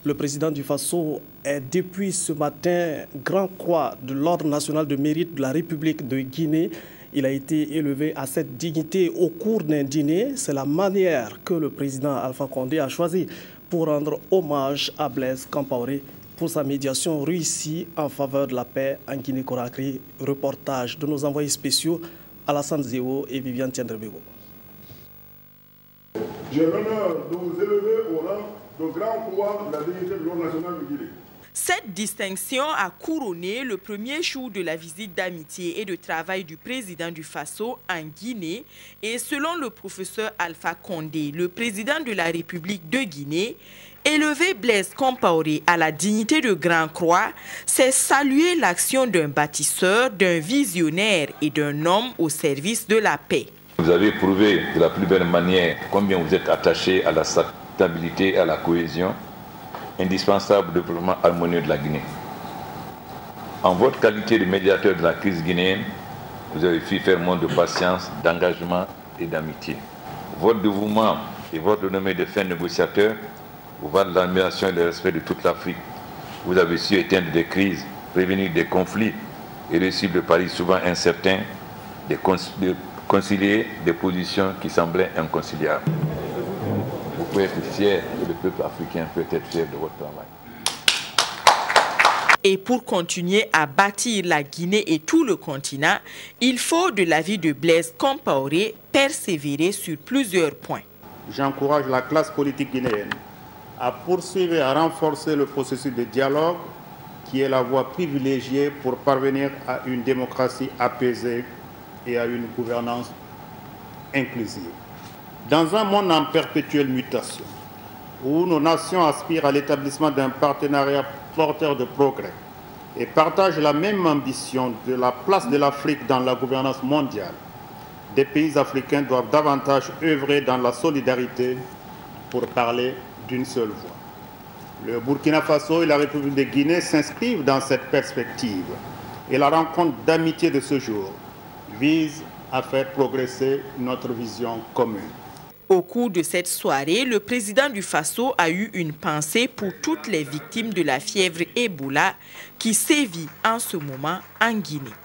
Le président du Faso est depuis ce matin Grand Croix de l'Ordre national de mérite de la République de Guinée. Il a été élevé à cette dignité au cours d'un dîner. C'est la manière que le président Alpha Condé a choisi pour rendre hommage à Blaise Compaoré pour sa médiation réussie en faveur de la paix en Guinée-Conakry. Reportage de nos envoyés spéciaux Alassane Zéo et Viviane Tiendrebego. J'ai l'honneur de vous élever au rang de Grand Croix de la dignité de l'Ordre national de Guinée. Cette distinction a couronné le premier jour de la visite d'amitié et de travail du président du Faso en Guinée. Et selon le professeur Alpha Condé, le président de la République de Guinée, élever Blaise Compaoré à la dignité de Grand Croix, c'est saluer l'action d'un bâtisseur, d'un visionnaire et d'un homme au service de la paix. Vous avez prouvé de la plus belle manière combien vous êtes attaché à la stabilité et à la cohésion, indispensable au développement harmonieux de la Guinée. En votre qualité de médiateur de la crise guinéenne, vous avez su faire montre de patience, d'engagement et d'amitié. Votre dévouement et votre renommée de fin négociateur vous valent l'admiration et le respect de toute l'Afrique. Vous avez su éteindre des crises, prévenir des conflits et réussir le pari souvent incertain de concilier des positions qui semblaient inconciliables. Vous pouvez être fier et le peuple africain peut être fier de votre travail. Et pour continuer à bâtir la Guinée et tout le continent, il faut, de l'avis de Blaise Compaoré, persévérer sur plusieurs points. J'encourage la classe politique guinéenne à poursuivre et à renforcer le processus de dialogue qui est la voie privilégiée pour parvenir à une démocratie apaisée et à une gouvernance inclusive. Dans un monde en perpétuelle mutation, où nos nations aspirent à l'établissement d'un partenariat porteur de progrès et partagent la même ambition de la place de l'Afrique dans la gouvernance mondiale, des pays africains doivent davantage œuvrer dans la solidarité pour parler d'une seule voix. Le Burkina Faso et la République de Guinée s'inscrivent dans cette perspective et la rencontre d'amitié de ce jour vise à faire progresser notre vision commune. Au cours de cette soirée, le président du Faso a eu une pensée pour toutes les victimes de la fièvre Ebola qui sévit en ce moment en Guinée.